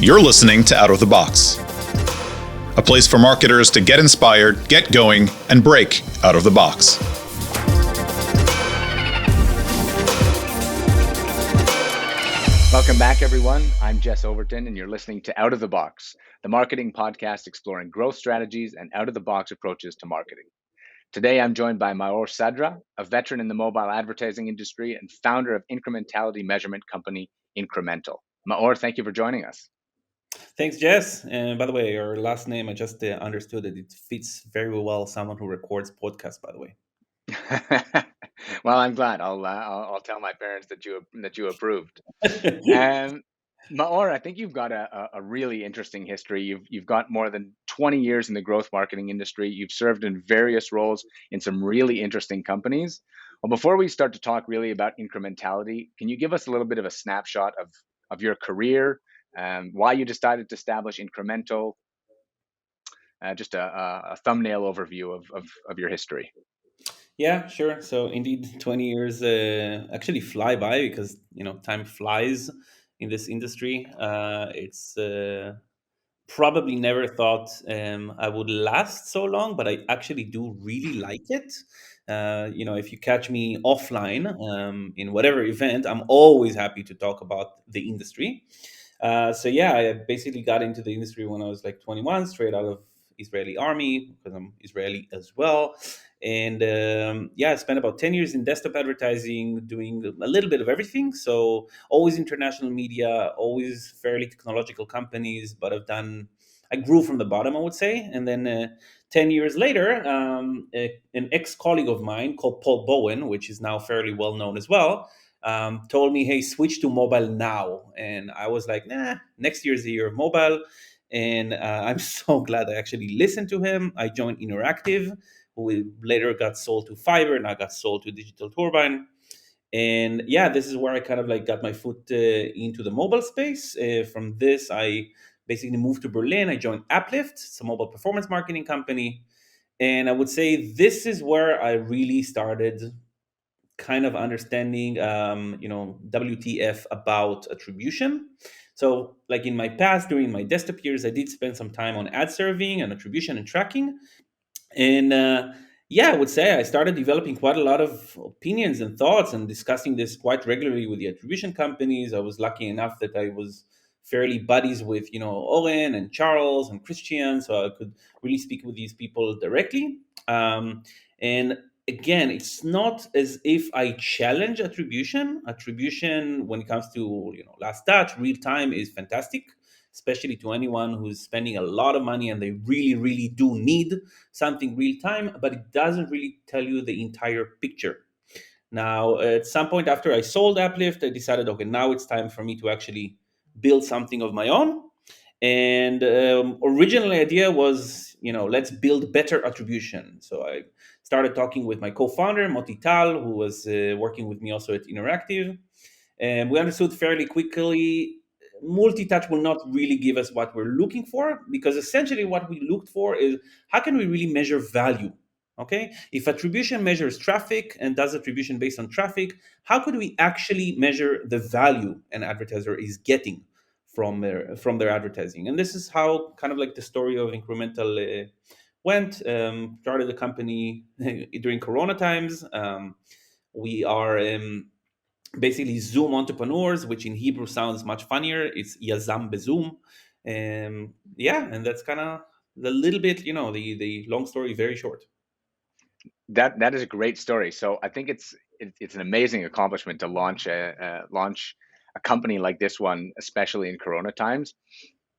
You're listening to Out of the Box, a place for marketers to get inspired, get going, and break out of the box. Welcome back, everyone. I'm Jess Overton, and you're listening to Out of the Box, the marketing podcast exploring growth strategies and out-of-the-box approaches to marketing. Today, I'm joined by Maor Sadra, a veteran in the mobile advertising industry and founder of Incrementality measurement company Incremental. Maor, thank you for joining us. Thanks, Jess. And by the way, your last name, I just understood that it fits very well someone who records podcasts, by the way. Well, I'm glad. I'll tell my parents that you approved. Maor, I think you've got a really interesting history. You've got more than 20 years in the growth marketing industry. You've served in various roles in some really interesting companies. Well, before we start to talk really about incrementality, can you give us a little bit of a snapshot of your career, why you decided to establish Incremental, just a thumbnail overview of your history? Yeah, sure. So indeed, 20 years actually fly by because, time flies in this industry. It's probably never thought I would last so long, but I actually do really like it. If you catch me offline in whatever event, I'm always happy to talk about the industry. So yeah, I basically got into the industry when I was like 21, straight out of Israeli army because I'm Israeli as well. And yeah, I spent about 10 years in desktop advertising, doing a little bit of everything. So always international media, always fairly technological companies, but I grew from the bottom, I would say. And then 10 years later, an ex-colleague of mine called Paul Bowen, which is now fairly well known as well, told me, hey, switch to mobile now. And I was like, nah, next year's the year of mobile. And I'm so glad I actually listened to him. I joined Interactive, who later got sold to Fiverr, and I got sold to Digital Turbine. And yeah, this is where I kind of like got my foot into the mobile space. From this, I basically moved to Berlin. I joined Uplift, it's a mobile performance marketing company. And I would say this is where I really started kind of understanding, WTF about attribution. So, like in my past, during my desktop years, I did spend some time on ad serving and attribution and tracking. And yeah, I would say I started developing quite a lot of opinions and thoughts and discussing this quite regularly with the attribution companies. I was lucky enough that I was fairly buddies with, Oren and Charles and Christian, so I could really speak with these people directly. And again, it's not as if I challenge attribution. Attribution, when it comes to last touch, real time, is fantastic, especially to anyone who's spending a lot of money and they really, really do need something real time, but it doesn't really tell you the entire picture. Now, at some point after I sold Uplift, I decided, okay, now it's time for me to actually build something of my own. And originally, idea was, let's build better attribution. So I started talking with my co-founder Moti Tal, who was working with me also at Interactive, and we understood fairly quickly multi-touch will not really give us what we're looking for, because essentially what we looked for is how can we really measure value. Okay, if attribution measures traffic and does attribution based on traffic, how could we actually measure the value an advertiser is getting from their advertising? And this is how kind of like the story of Incremental went. Started the company during Corona times. We are basically Zoom entrepreneurs, which in Hebrew sounds much funnier. It's Yazam Bezoom. Yeah, and that's kind of the little bit, the long story very short. That is a great story. So I think it's an amazing accomplishment to launch a company like this one, especially in Corona times.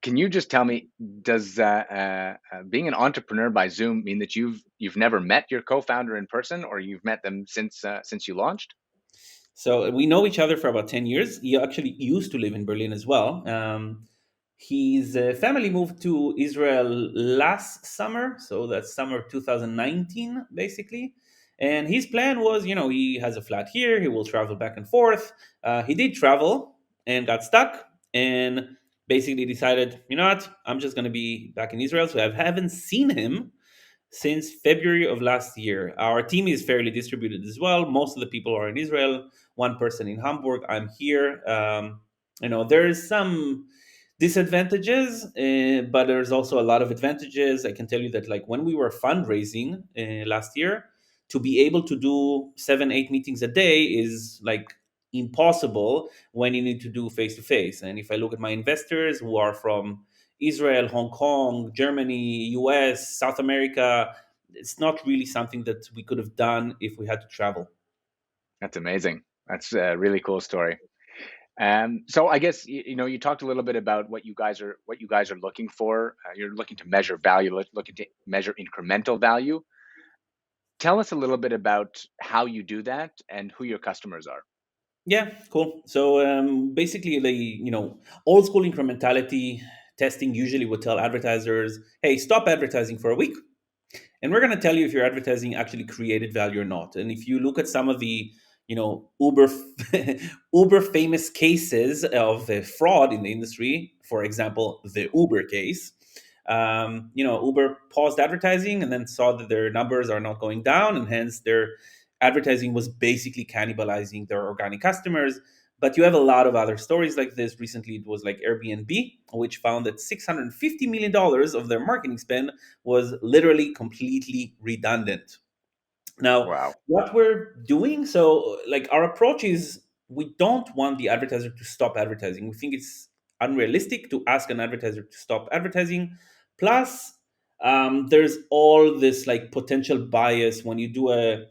Can you just tell me, does being an entrepreneur by Zoom mean that you've never met your co-founder in person, or you've met them since you launched? So we know each other for about 10 years. He actually used to live in Berlin as well. His family moved to Israel last summer, so that's summer 2019, basically. And his plan was, he has a flat here, he will travel back and forth. He did travel and got stuck and basically decided, you know what, I'm just going to be back in Israel. So I haven't seen him since February of last year. Our team is fairly distributed as well. Most of the people are in Israel, one person in Hamburg. I'm here. There is some disadvantages, but there's also a lot of advantages. I can tell you that, like, when we were fundraising last year, to be able to do 7 8 meetings a day is like impossible when you need to do face to face. And if I look at my investors who are from Israel, Hong Kong, Germany, US, South America, it's not really something that we could have done if we had to travel. That's amazing. That's a really cool story. So I guess you talked a little bit about what you guys are looking for. You're looking to measure value, looking to measure incremental value. Tell us a little bit about how you do that and who your customers are. Yeah, cool. So basically, old school incrementality testing usually would tell advertisers, "Hey, stop advertising for a week, and we're going to tell you if your advertising actually created value or not." And if you look at some of the, uber uber famous cases of fraud in the industry, for example, the Uber case, Uber paused advertising and then saw that their numbers are not going down, and hence their advertising was basically cannibalizing their organic customers. But you have a lot of other stories like this. Recently, it was like Airbnb, which found that $650 million of their marketing spend was literally completely redundant. Now, Wow. what we're doing, so like our approach is, we don't want the advertiser to stop advertising. We think it's unrealistic to ask an advertiser to stop advertising. Plus, there's all this like potential bias when you do a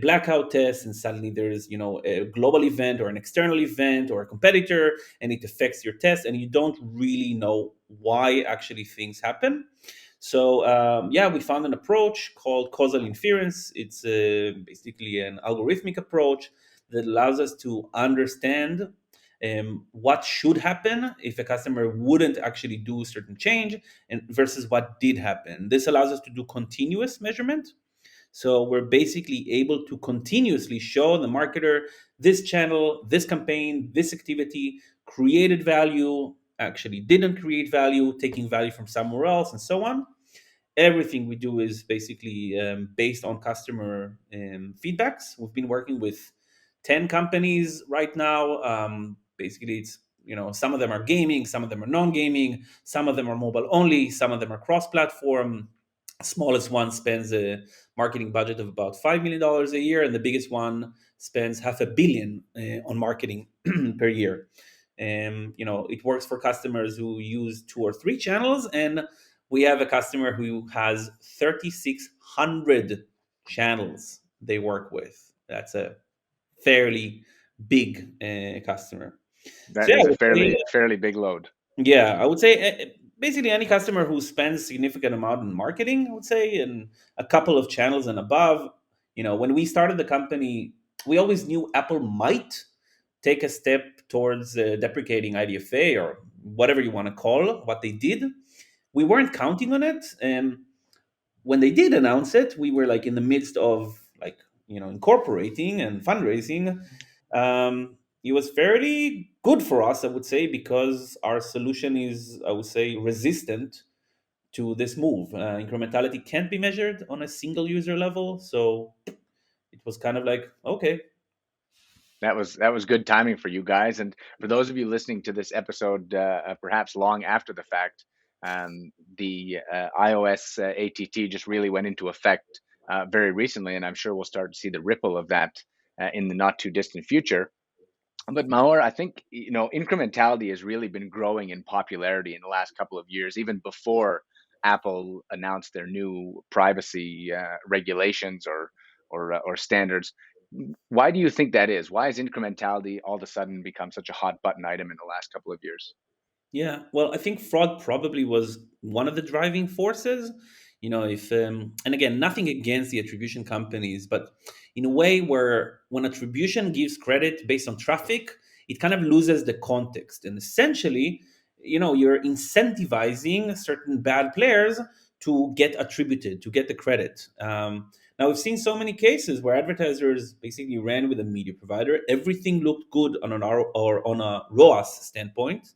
blackout test, and suddenly there's a global event or an external event or a competitor, and it affects your test, and you don't really know why actually things happen. So yeah, we found an approach called causal inference. It's basically an algorithmic approach that allows us to understand what should happen if a customer wouldn't actually do a certain change, and versus what did happen. This allows us to do continuous measurement. So we're basically able to continuously show the marketer this channel, this campaign, this activity created value, actually didn't create value, taking value from somewhere else, and so on. Everything we do is basically based on customer feedbacks. We've been working with 10 companies right now. Basically, it's some of them are gaming, some of them are non-gaming, some of them are mobile only, some of them are cross-platform. Smallest one spends a marketing budget of about $5 million a year, and the biggest one spends $500 million on marketing per year. And it works for customers who use 2 or 3 channels, and we have a customer who has 3,600 channels they work with. That's a fairly big customer. So That yeah, I is a would say, fairly big load. yeah, I would say basically any customer who spends significant amount in marketing, I would say, in a couple of channels and above. When we started the company, we always knew Apple might take a step towards deprecating IDFA, or whatever you want to call what they did. We weren't counting on it, and when they did announce it, we were like in the midst of like incorporating and fundraising. It was fairly good for us, I would say, because our solution is, I would say, resistant to this move. Incrementality can't be measured on a single user level, so it was kind of like, okay. That was good timing for you guys, and for those of you listening to this episode, perhaps long after the fact, the iOS ATT just really went into effect very recently, and I'm sure we'll start to see the ripple of that in the not too distant future. But Maor, I think incrementality has really been growing in popularity in the last couple of years, even before Apple announced their new privacy regulations or standards. Why do you think that is? Why has incrementality all of a sudden become such a hot button item in the last couple of years? Yeah, well, I think fraud probably was one of the driving forces. If and again, nothing against the attribution companies, but in a way where when attribution gives credit based on traffic, it kind of loses the context, and essentially, you're incentivizing certain bad players to get attributed, to get the credit. Now we've seen so many cases where advertisers basically ran with a media provider. Everything looked good on an R or on a ROAS standpoint,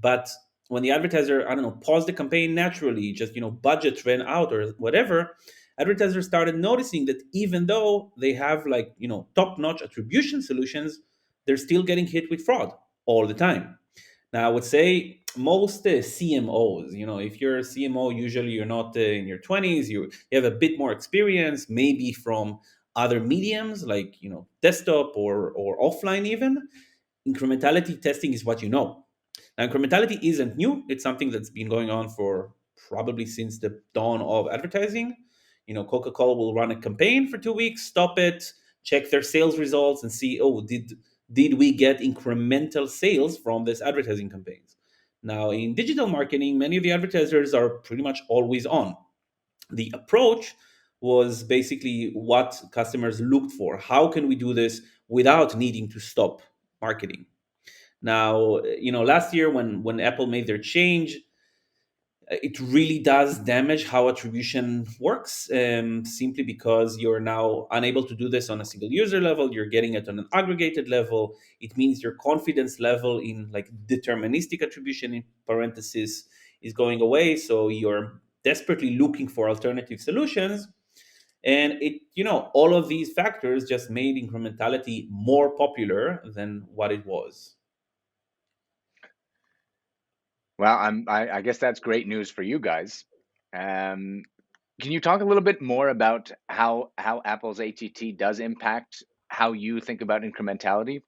but when the advertiser, I don't know, paused the campaign naturally, just budget ran out or whatever, advertisers started noticing that even though they have like top-notch attribution solutions, they're still getting hit with fraud all the time. Now, I would say most CMOs, if you're a CMO, usually you're not in your 20s, you have a bit more experience, maybe from other mediums like, desktop or offline even. Incrementality testing is what you know. Now, incrementality isn't new. It's something that's been going on for probably since the dawn of advertising. Coca-Cola will run a campaign for 2 weeks, stop it, check their sales results, and see, oh, did we get incremental sales from this advertising campaigns? Now, in digital marketing, many of the advertisers are pretty much always on. The approach was basically what customers looked for. How can we do this without needing to stop marketing? Now, last year when Apple made their change, it really does damage how attribution works, simply because you're now unable to do this on a single user level. You're getting it on an aggregated level. It means your confidence level in like deterministic attribution in parentheses is going away. So you're desperately looking for alternative solutions. And all of these factors just made incrementality more popular than what it was. Well, I guess that's great news for you guys. Um, can you talk a little bit more about how Apple's ATT does impact how you think about incrementality?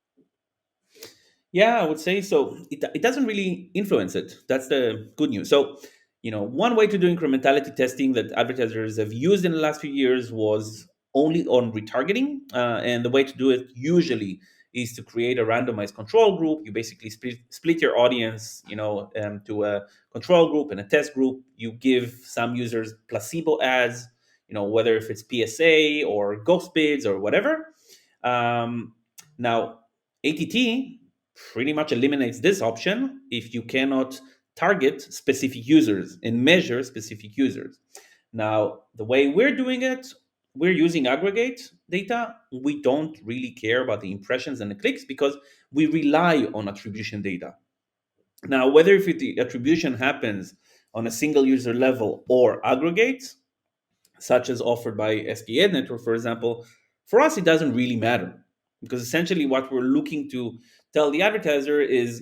Yeah, I would say so. It doesn't really influence it. That's the good news. So, one way to do incrementality testing that advertisers have used in the last few years was only on retargeting. And the way to do it usually is to create a randomized control group. You basically split your audience, to a control group and a test group. You give some users placebo ads, whether if it's PSA or ghost bids or whatever. Now, ATT pretty much eliminates this option if you cannot target specific users and measure specific users. Now, the way we're doing it, we're using aggregate data. We don't really care about the impressions and the clicks because we rely on attribution data. Now, whether if the attribution happens on a single user level or aggregate, such as offered by SKAd network, for example, for us it doesn't really matter because essentially what we're looking to tell the advertiser is,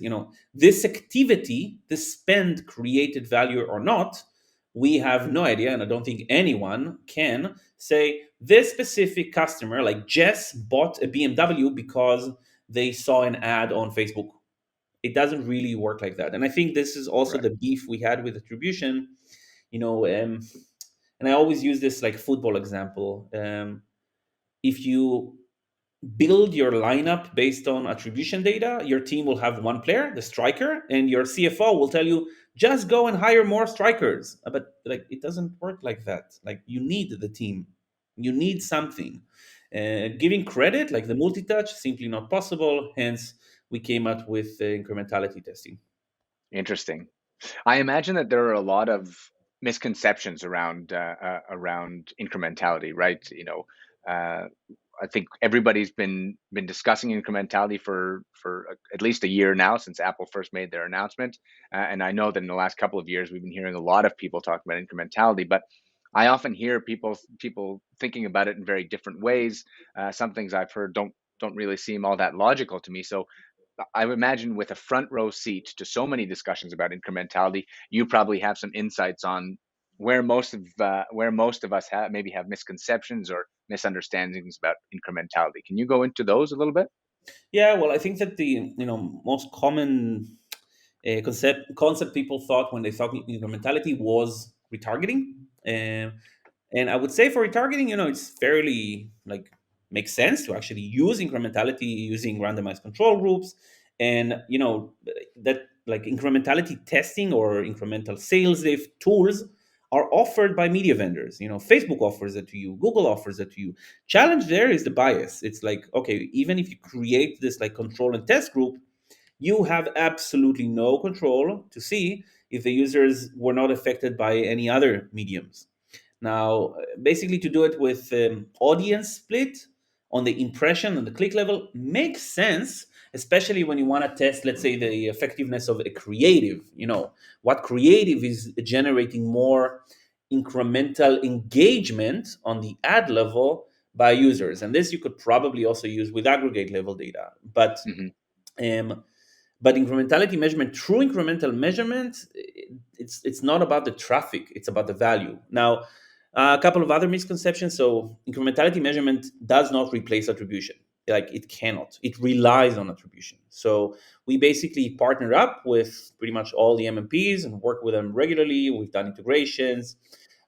this activity, this spend created value or not. We have no idea, and I don't think anyone can say this specific customer, like Jess, bought a BMW because they saw an ad on Facebook. It doesn't really work like that, and I think this is also Right. the beef we had with attribution. You know, and I always use this like football example. If you build your lineup based on attribution data, your team will have one player, the striker, and your CFO will tell you just go and hire more strikers. But like it doesn't work like that. Like you need the team, you need something. Giving credit like the multi-touch simply not possible. Hence, we came up with incrementality testing. Interesting. I imagine that there are a lot of misconceptions around incrementality, right? Uh, I think everybody's been discussing incrementality for at least a year now since Apple first made their announcement, and I know that in the last couple of years we've been hearing a lot of people talk about incrementality. But I often hear people thinking about it in very different ways. Some things I've heard don't really seem all that logical to me. So I would imagine with a front row seat to so many discussions about incrementality, you probably have some insights on where most of us maybe have misconceptions or misunderstandings about incrementality. Can you go into those a little bit? Yeah, well, I think that the most common concept people thought when they thought incrementality was retargeting. And I would say for retargeting, it's fairly like makes sense to actually use incrementality using randomized control groups. And that like incrementality testing or incremental sales if tools are offered by media vendors. Facebook offers it to you, Google offers it to you. Challenge there is the bias. It's like, okay, even if you create this like control and test group, you have absolutely no control to see if the users were not affected by any other mediums. Now, basically, to do it with audience split on the impression and the click level makes sense, especially when you want to test, let's say, the effectiveness of a creative. What creative is generating more incremental engagement on the ad level by users. And this you could probably also use with aggregate level data. But Hmm. um, But incrementality measurement, true incremental measurement, it's not about the traffic, it's about the value. Now, a couple of other misconceptions. So incrementality measurement does not replace attribution. Like, it cannot. It relies on attribution. So we basically partner up with pretty much all the MMPs and work with them regularly. We've done integrations.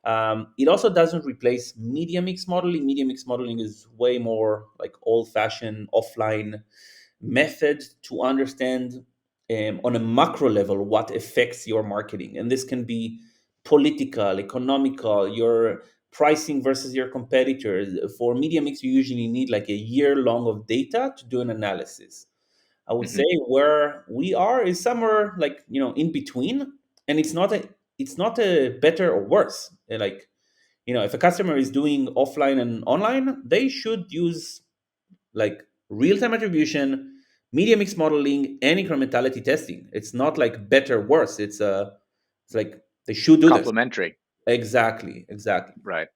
It also doesn't replace media mix modeling. Media mix modeling is way more like old-fashioned offline method to understand, on a macro level, what affects your marketing. And this can be political, economical, your pricing versus your competitors. For media mix, you usually need like a year long of data to do an analysis. I would say Hmm. where we are is somewhere like, in between, and it's not a better or worse. Like, if a customer is doing offline and online, they should use like real-time attribution, media mix modeling, and incrementality testing. It's not like better, worse. It's like they should do this. Complementary. Exactly, exactly. Right.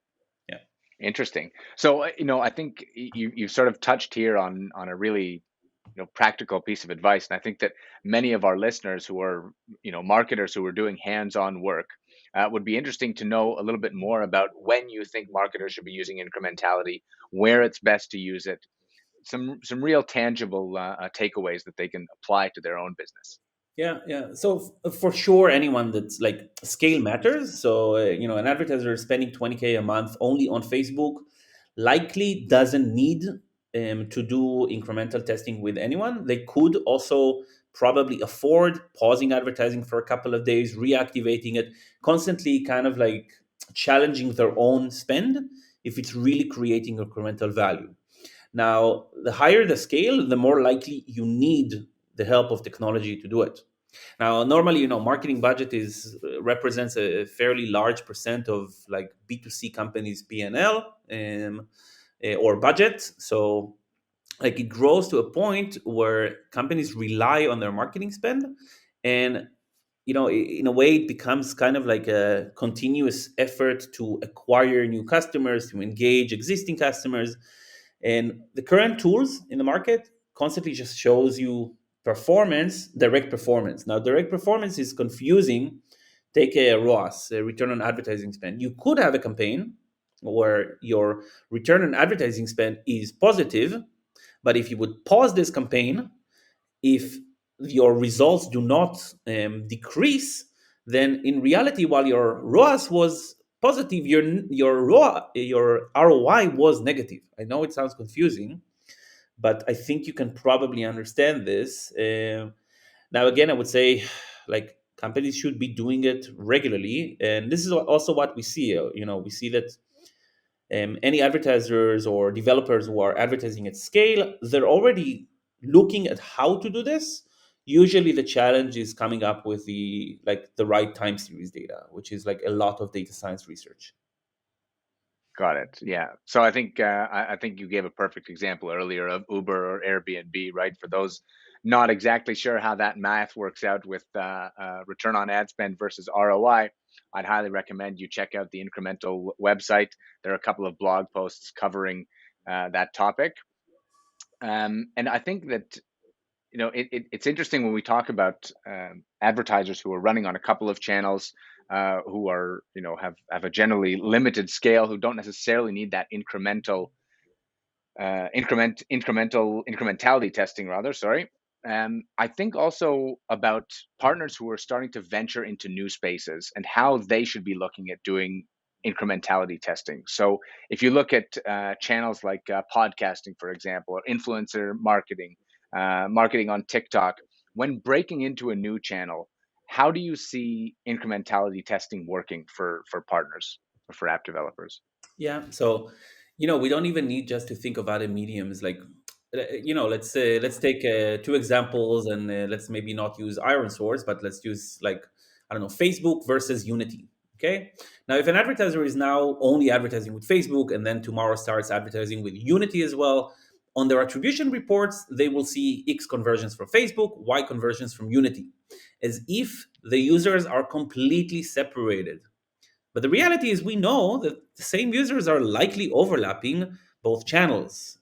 Yeah, Interesting. So, I think you've sort of touched here on a really, practical piece of advice, and I think that many of our listeners who are, marketers who are doing hands-on work, would be interesting to know a little bit more about when you think marketers should be using incrementality, where it's best to use it, some real tangible takeaways that they can apply to their own business. yeah, yeah. So for sure, anyone that's like, scale matters. So an advertiser spending 20K a month only on Facebook likely doesn't need to do incremental testing with anyone. They could also probably afford pausing advertising for a couple of days, reactivating it, constantly kind of like challenging their own spend if it's really creating incremental value. Now, the higher the scale, the more likely you need the help of technology to do it. Now, normally, marketing budget is represents a fairly large percent of like B2C companies' P&L, or budget. So like, it grows to a point where companies rely on their marketing spend, and in a way it becomes kind of like a continuous effort to acquire new customers, to engage existing customers. And the current tools in the market constantly just shows you performance, direct performance. Now, direct performance is confusing. Take a ROAS, a return on advertising spend. You could have a campaign where your return on advertising spend is positive, but if you would pause this campaign, if your results do not decrease, then in reality, while your ROAS was positive, your ROI was negative. I know it sounds confusing, but I think you can probably understand this. Now, again, I would say, like, companies should be doing it regularly, and this is also what we see. We see that any advertisers or developers who are advertising at scale, they're already looking at how to do this. Usually the challenge is coming up with the right time series data, which is like a lot of data science research. Got it. Yeah. So I think I think you gave a perfect example earlier of Uber or Airbnb, right? For those not exactly sure how that math works out with return on ad spend versus ROI, I'd highly recommend you check out the Incremental website. There are a couple of blog posts covering that topic, and I think that it's interesting when we talk about advertisers who are running on a couple of channels, who are have a generally limited scale, who don't necessarily need that incrementality testing, rather. Sorry. I think also about partners who are starting to venture into new spaces and how they should be looking at doing incrementality testing. So if you look at channels like podcasting, for example, or influencer marketing, marketing on TikTok, when breaking into a new channel, how do you see incrementality testing working for partners or for app developers? Yeah. So, we don't even need just to think of other mediums. Like, let's take two examples, and let's maybe not use iron source, but let's use, like, I don't know, Facebook versus Unity. Okay. Now, if an advertiser is now only advertising with Facebook, and then tomorrow starts advertising with Unity as well, on their attribution reports, they will see X conversions from Facebook, Y conversions from Unity, as if the users are completely separated. But the reality is, we know that the same users are likely overlapping both channels.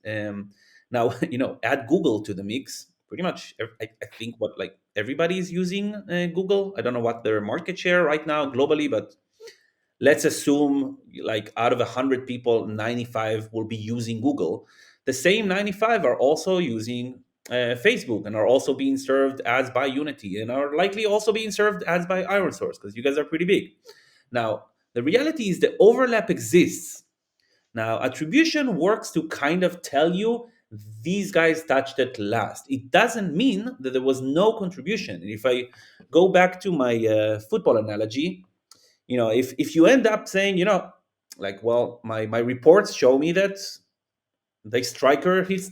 Now, add Google to the mix. pretty much I think what like everybody is using Google. I don't know what their market share right now globally, but let's assume like out of 100 people 95 will be using Google. The same 95 are also using Facebook and are also being served ads by Unity and are likely also being served ads by Iron Source because you guys are pretty big. Now the reality is the overlap exists. Now attribution works to kind of tell you these guys touched it last. It doesn't mean that there was no contribution. And if I go back to my football analogy, if you end up saying, like, well, my reports show me that the striker hits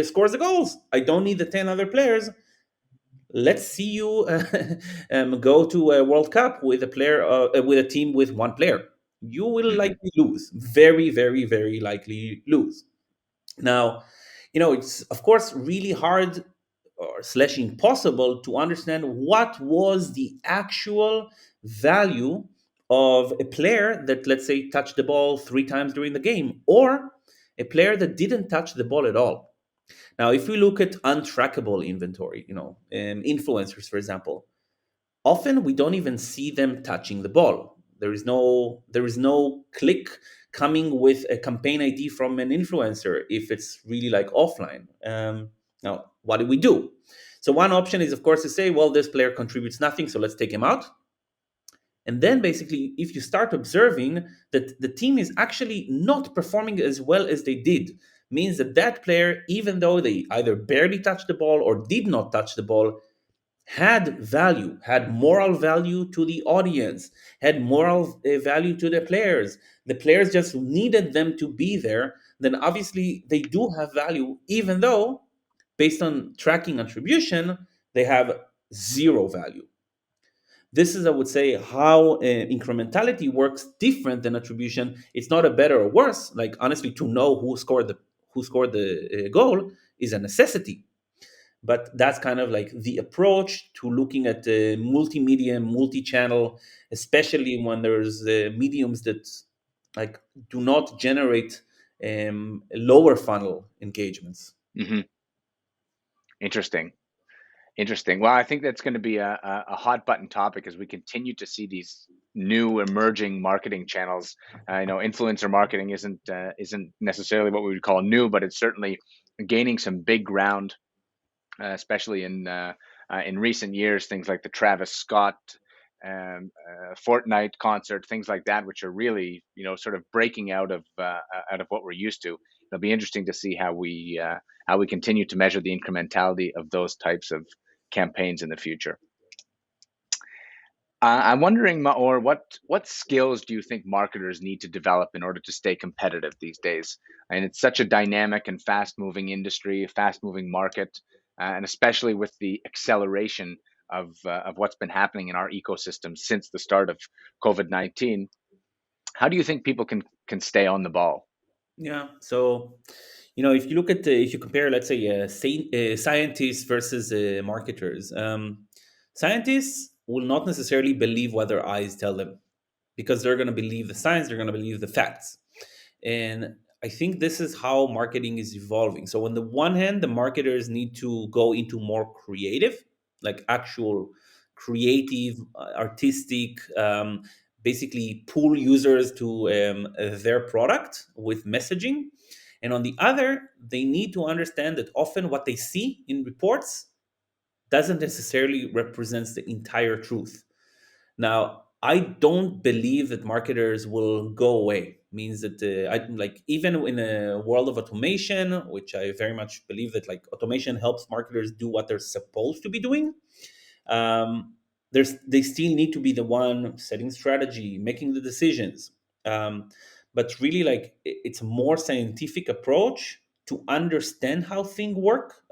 scores the goals, I don't need the 10 other players. Let's see you go to a World Cup with a player with a team with one player. You will Hmm. likely lose, very very very likely lose. Now, it's of course really hard or slash impossible to understand what was the actual value of a player that, let's say, touched the ball 3 times during the game, or a player that didn't touch the ball at all. Now, if we look at untrackable inventory, influencers, for example, often we don't even see them touching the ball. There is no click coming with a campaign ID from an influencer if it's really like offline. Now, what do we do? So one option is, of course, to say, well, this player contributes nothing, so let's take him out. And then basically, if you start observing that the team is actually not performing as well as they did, means that that player, even though they either barely touched the ball or did not touch the ball, had value, had moral value to the audience, had moral value to the players. The players just needed them to be there. Then obviously they do have value, even though based on tracking attribution, they have zero value. This is, I would say, how incrementality works different than attribution. It's not a better or worse. Like honestly, to know who scored the goal is a necessity, but that's kind of like the approach to looking at the multimedia, multi-channel, especially when there's mediums that like do not generate lower funnel engagements. Hmm. Interesting. Interesting. Well, I think that's going to be a hot button topic as we continue to see these new emerging marketing channels. Influencer marketing isn't necessarily what we would call new, but it's certainly gaining some big ground, especially in recent years. Things like the Travis Scott Fortnite concert, things like that, which are really sort of breaking out of what we're used to. It'll be interesting to see how we continue to measure the incrementality of those types of campaigns in the future. I'm wondering, Maor, what skills do you think marketers need to develop in order to stay competitive these days? And it's such a dynamic and fast-moving industry, a fast-moving market, and especially with the acceleration of what's been happening in our ecosystem since the start of COVID-19. How do you think people can stay on the ball? Yeah. So, if you look at if you compare, let's say, scientists versus marketers, scientists will not necessarily believe what their eyes tell them because they're going to believe the science, they're going to believe the facts. And I think this is how marketing is evolving. So on the one hand, the marketers need to go into more creative, like actual creative, artistic, basically pull users to their product with messaging. And on the other, they need to understand that often what they see in reports doesn't necessarily represent the entire truth. Now, I don't believe that marketers will go away. Means that I like even in a world of automation, which I very much believe that like automation helps marketers do what they're supposed to be doing. They still need to be the one setting strategy, making the decisions. Um, but really, like it's a more scientific approach to understand how things work,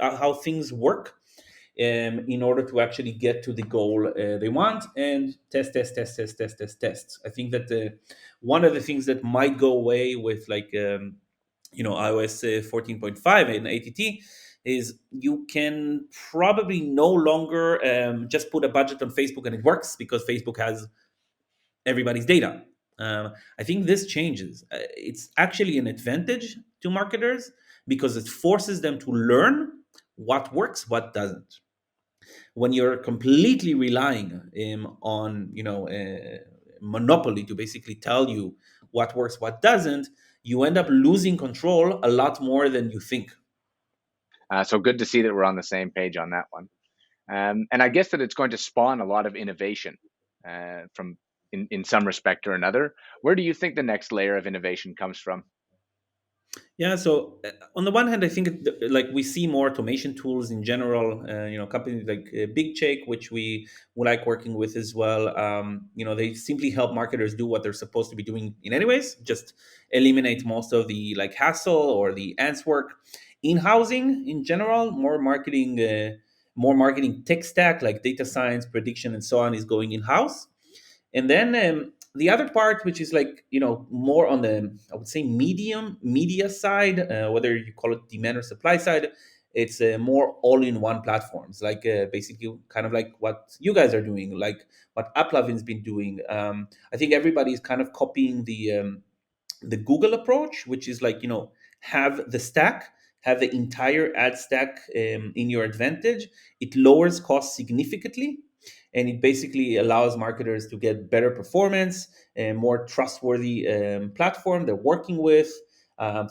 in order to actually get to the goal they want, and test, test, test, test, test, test, test. I think that one of the things that might go away with like iOS 14.5 and ATT is you can probably no longer just put a budget on Facebook and it works because Facebook has everybody's data. I think this changes. It's actually an advantage to marketers because it forces them to learn what works, what doesn't. When you're completely relying on monopoly to basically tell you what works, what doesn't, you end up losing control a lot more than you think. So good to see that we're on the same page on that one. And I guess that it's going to spawn a lot of innovation from in some respect or another. Where do you think the next layer of innovation comes from? Yeah. So on the one hand, I think like we see more automation tools in general. Companies like Big Check, which we like working with as well. They simply help marketers do what they're supposed to be doing in anyways. Just eliminate most of the like hassle or the ants work. In housing, in general, more marketing tech stack like data science, prediction, and so on is going in house. And then the other part, which is like more on the, I would say, medium media side, whether you call it demand or supply side, it's more all-in-one platforms, like basically kind of like what you guys are doing, like what AppLovin's been doing. I think everybody's kind of copying the Google approach, which is like, have the stack, have the entire ad stack in your advantage. It lowers costs significantly, and it basically allows marketers to get better performance and more trustworthy platform they're working with.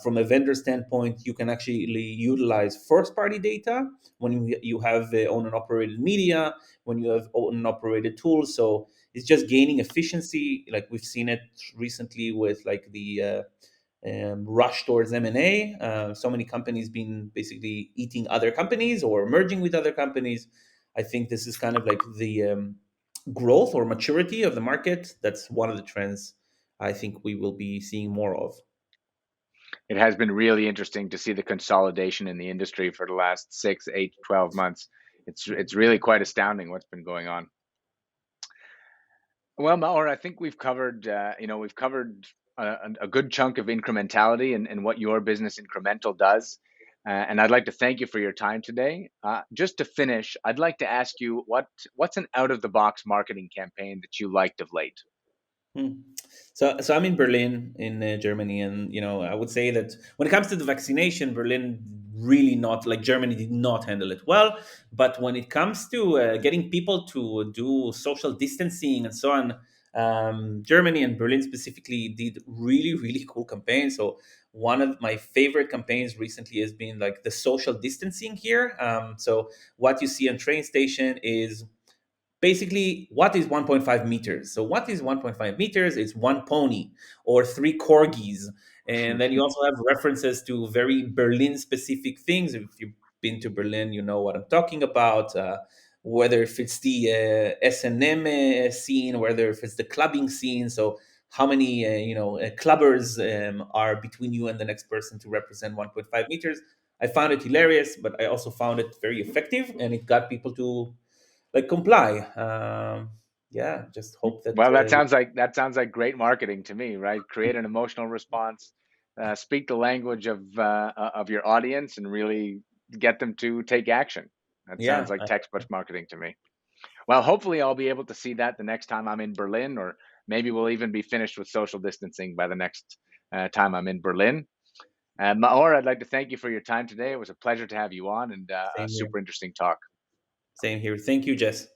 From a vendor standpoint, you can actually utilize first-party data when you have owned and operated media, when you have owned and operated tools. So it's just gaining efficiency. Like we've seen it recently with like the rush towards M&A. So many companies been basically eating other companies or merging with other companies. I think this is kind of like the growth or maturity of the market. That's one of the trends I think we will be seeing more of. It has been really interesting to see the consolidation in the industry for the last 6, 8, 12 months. It's really quite astounding what's been going on. Well, Maor, I think we've covered a good chunk of incrementality and what your business Incremental does. And I'd like to thank you for your time today. Just to finish, I'd like to ask you what's an out of the box marketing campaign that you liked of late? Hmm. So I'm in Berlin, in Germany, and I would say that when it comes to the vaccination, Berlin really not like Germany did not handle it well. But when it comes to getting people to do social distancing and so on, Germany and Berlin specifically did really cool campaigns. So one of my favorite campaigns recently has been like the social distancing here. So what you see on train station is basically what is 1.5 meters. So what is 1.5 meters? It's one pony or three corgis. And then you also have references to very Berlin specific things. If you've been to Berlin, you know what I'm talking about. Whether if it's the S&M scene, whether if it's the clubbing scene. So how many clubbers are between you and the next person to represent 1.5 meters. I found it hilarious, but I also found it very effective, and it got people to like comply. Yeah, just hope that Well, that sounds like great marketing to me, right? Create an emotional response, speak the language of your audience, and really get them to take action. That sounds yeah. like textbook marketing to me. Well, hopefully I'll be able to see that the next time I'm in Berlin, or maybe we'll even be finished with social distancing by the next time I'm in Berlin. Maor, I'd like to thank you for your time today. It was a pleasure to have you on and a Same here. super interesting talk. Same here. Thank you, Jess.